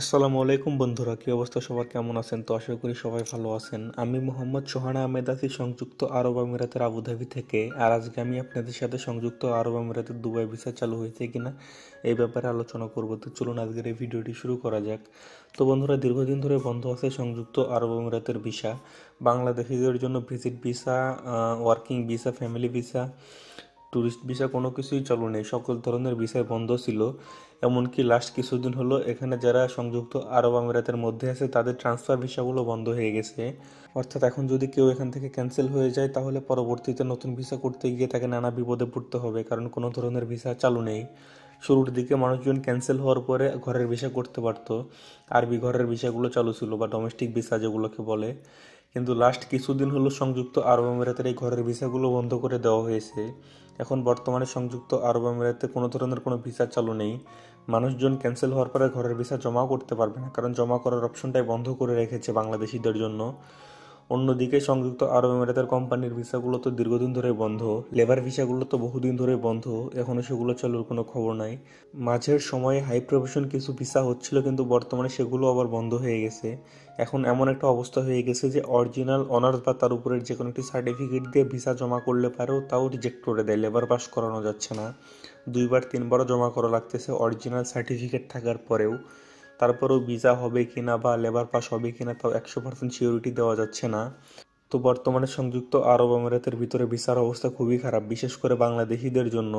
আসসালামু আলাইকুম বন্ধুরা, কি অবস্থা? সবার কেমন আছেন? তো আশা করি সবাই ভালো আছেন। আমি মোহাম্মদ সোহানা আহমেদ আছি সংযুক্ত আরব আমিরাতের আবুধাবি থেকে। আর আজকে আমি আপনাদের সাথে সংযুক্ত আরব আমিরাতের দুবাই ভিসা চালু হয়েছে কিনা এই ব্যাপারে আলোচনা করব। তো চলুন আজকের এই ভিডিওটি শুরু করা যাক। তো বন্ধুরা, দীর্ঘদিন ধরে বন্ধ আছে সংযুক্ত আরব আমিরাতের ভিসা। বাংলাদেশিদের জন্য visit visa, working visa, family visa, tourist visa কোনো কিছুই চালু নেই। সকল ধরনের ভিসাই বন্ধ ছিল। এমনকি লাস্ট কিছুদিন হলো এখানে যারা সংযুক্ত আরব আমিরাতের মধ্যে আছে তাদের ট্রান্সফার ভিসাগুলো বন্ধ হয়ে গেছে। অর্থাৎ এখন যদি কেউ এখান থেকে ক্যান্সেল হয়ে যায় তাহলে পরবর্তীতে নতুন ভিসা করতে গিয়ে তাকে নানা বিপদে পড়তে হবে, কারণ কোনো ধরনের ভিসা চালু নেই। শুরুর দিকে মানুষজন ক্যান্সেল হওয়ার পরে ঘরের ভিসা করতে পারতো। আরবি ঘরের ভিসাগুলো চালু ছিল বা ডোমেস্টিক ভিসা যেগুলোকে বলে। কিন্তু লাস্ট কিছুদিন হলো সংযুক্ত আরব আমিরাতের এই ঘরের ভিসাগুলো বন্ধ করে দেওয়া হয়েছে। এখন বর্তমানে সংযুক্ত আরব আমিরাতে কোনো ধরনের কোনো ভিসা চালু নেই। মানুষজন ক্যান্সেল হওয়ার পরে ঘরের ভিসা জমাও করতে পারবে না, কারণ জমা করার অপশনটাই বন্ধ করে রেখেছে বাংলাদেশিদের জন্য। অন্যদিকে সংযুক্ত আরব আমিরাতের কোম্পানির ভিসাগুলো তো দীর্ঘদিন ধরে বন্ধ। লেবার ভিসাগুলো তো বহুদিন ধরে বন্ধ, এখনও সেগুলো চালুর কোনো খবর নাই। মাঝের সময়ে হাই প্রফেশন কিছু ভিসা হচ্ছিল, কিন্তু বর্তমানে সেগুলো আবার বন্ধ হয়ে গেছে। এখন এমন একটা অবস্থা হয়ে গেছে যে অরিজিনাল অনার্স বা তার উপরের যে কোনো একটি সার্টিফিকেট দিয়ে ভিসা জমা করলে পারেও তাও রিজেক্ট করে দেয়, লেবার পাস করানো যাচ্ছে না। দুইবার তিনবারও জমা করা লাগতেছে অরিজিনাল সার্টিফিকেট থাকার পরেও। তারপরেও ভিসা হবে কিনা বা লেবার পাস হবে কিনা তাও 100% সিওরিটি দেওয়া যাচ্ছে না। তো বর্তমানে সংযুক্ত আরব আমিরাতের ভিতরে ভিসার অবস্থা খুবই খারাপ, বিশেষ করে বাংলাদেশিদের জন্য।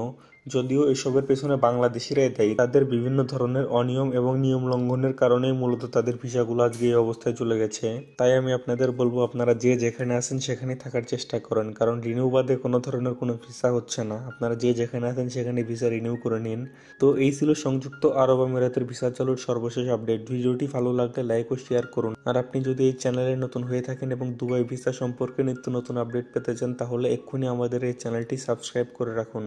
যদিও এসবের পেছনে বাংলাদেশিরাই দায়ী, তাদের বিভিন্ন ধরনের অনিয়ম এবং নিয়ম লঙ্ঘনের কারণেই মূলত তাদের ভিসাগুলো আজকে এই অবস্থায় চলে গেছে। তাই আমি আপনাদের বলবো, আপনারা যে যেখানে আছেন সেখানেই থাকার চেষ্টা করেন, কারণ রিনিউ বাদে কোনো ধরনের কোনো ভিসা হচ্ছে না। আপনারা যে যেখানে আছেন সেখানে ভিসা রিনিউ করে নিন। তো এই ছিল সংযুক্ত আরব আমিরাতের ভিসা চালুর সর্বশেষ আপডেট। ভিডিওটি ভালো লাগলে লাইক ও শেয়ার করুন। আর আপনি যদি এই চ্যানেলে নতুন হয়ে থাকেন এবং দুবাই ভিসা সম্পর্কে নিত্য নতুন আপডেট পেতে চান তাহলে এক্ষুনি আমাদের এই চ্যানেলটি সাবস্ক্রাইব করে রাখুন।